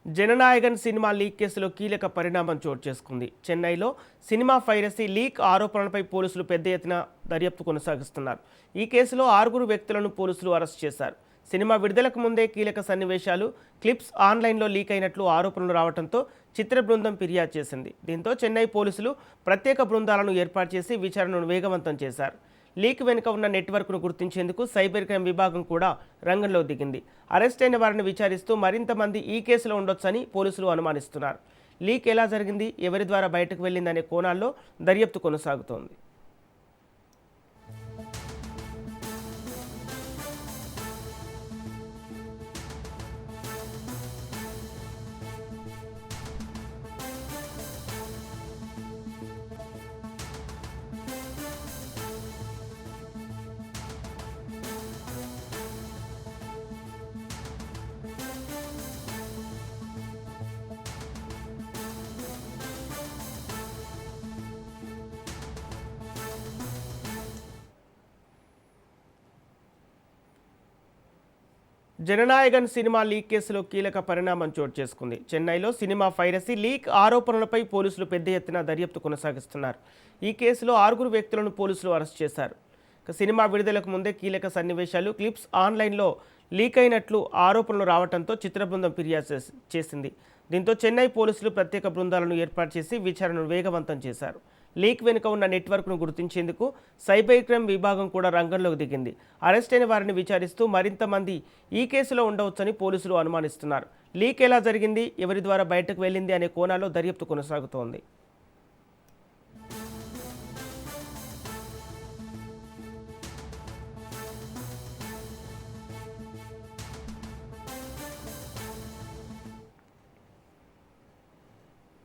Jana Nayagan cinema leak కేసులో కీలక పరిణామం చోటు చేసుకుంది. చెన్నైలో సినిమా పైరసీ లీక్ ఆరోపణలపై పోలీసులు పెద్ద ఎత్తున దర్యాప్తు కొనసాగిస్తున్నారు. ఈ కేసులో 6 వ్యక్తులను పోలీసులు అరెస్ట్ చేశారు. సినిమా విడుదలకు ముందే కీలక సన్నివేశాలు, క్లిప్స్ ఆన్లైన్లో లీక్ అయినట్లు ఆరోపణలు రావడంతో చిత్ర బృందం ఫిర్యాదు చేసింది. దీంతో చెన్నై పోలీసులు ప్రత్యేక బృందాలను ఏర్పాటు చేసి విచారణను వేగవంతం చేశారు. లీక్ వెనుక ఉన్న నెట్వర్క్ను గుర్తించేందుకు సైబర్ క్రైమ్ విభాగం కూడా రంగంలో దిగింది. అరెస్ట్ అయిన వారిని విచారిస్తూ మరింత మంది ఈ కేసులో ఉండొచ్చని పోలీసులు అనుమానిస్తున్నారు. లీక్ ఎలా జరిగింది, ఎవరి ద్వారా బయటకు వెళ్ళిందనే కోణాల్లో దర్యాప్తు కొనసాగుతోంది. జననాయగన్ సినిమా లీక్ కేసులో కీలక పరిణామం చోటు చేసుకుంది. చెన్నైలో సినిమా పైరసీ లీక్ ఆరోపణలపై పోలీసులు పెద్ద ఎత్తున దర్యాప్తు కొనసాగిస్తున్నారు. ఈ కేసులో 6 వ్యక్తులను పోలీసులు అరెస్ట్ చేశారు. సినిమా విడుదలకు ముందే కీలక సన్నివేశాలు, క్లిప్స్ ఆన్లైన్లో లీక్ అయినట్లు ఆరోపణలు రావడంతో చిత్ర బృందం ఫిర్యాదు చేసింది. దీంతో చెన్నై పోలీసులు ప్రత్యేక బృందాలను ఏర్పాటు చేసి విచారణను వేగవంతం చేశారు. లీక్ వెనుక ఉన్న నెట్వర్క్ను గుర్తించేందుకు సైబర్ క్రైమ్ విభాగం కూడా రంగంలోకి దిగింది. అరెస్ట్ అయిన వారిని విచారిస్తూ మరింత మంది ఈ కేసులో ఉండవచ్చని పోలీసులు అనుమానిస్తున్నారు. లీక్ ఎలా జరిగింది, ఎవరి ద్వారా బయటకు వెళ్ళింది అనే కోణాల్లో దర్యాప్తు కొనసాగుతోంది.